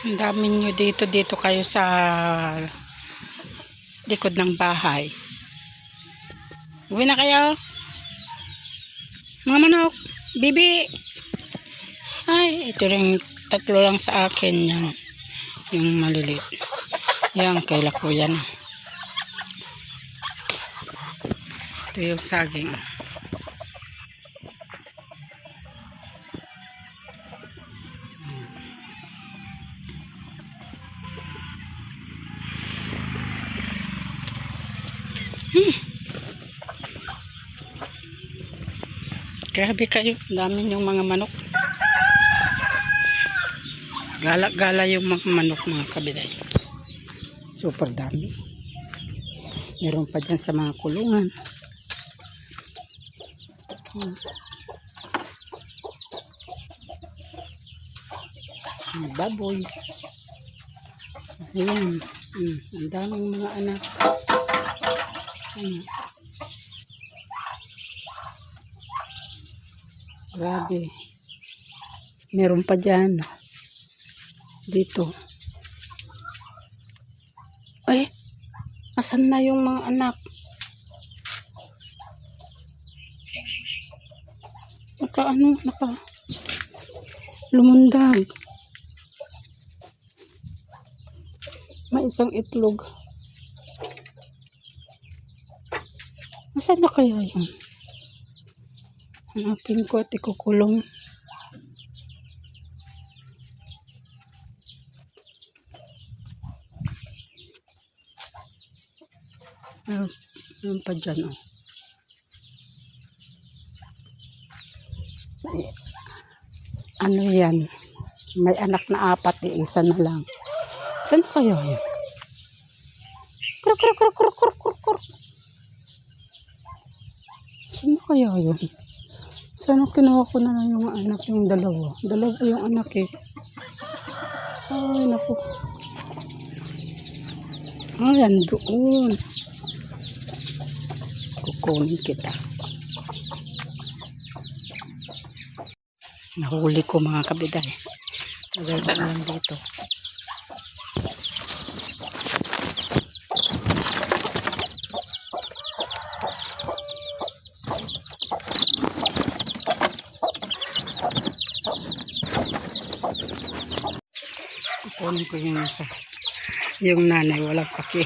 Ang dami nyo dito kayo sa likod ng bahay. Uwi na kayo. Mga manok, bibi. Ay, ito rin, tatlo lang sa akin yan. Yung maliliit. Yan, kaila ko yan. Ito yung saging. Grabe kayo, dami yung mga manok. Gala-gala yung mga manok, mga kabiday. Super dami. Meron pa dyan sa mga kulungan. Mga baboy. Ayan. Ang daming mga anak. Ayan. Grabe. Meron pa dyan. Dito. Ay, asan na yung mga anak? Naka lumundag. May isang itlog. Asan na kaya yun? Hanapin ko at ikukulong. Ayun pa dyan, oh. Ano yan? May anak na 4, isa na lang. Saan kaya yun? Kruk. Saan kaya yun? Sana kinuha ko na lang yung anak, yung dalawa. Dalawa yung anak eh. Ay, naku. Ayan, doon. Kukunin kita. Nahuli ko mga kabiday. Tagay ko lang dito. Kukunin ko yung isa. Yung nanay walang paki.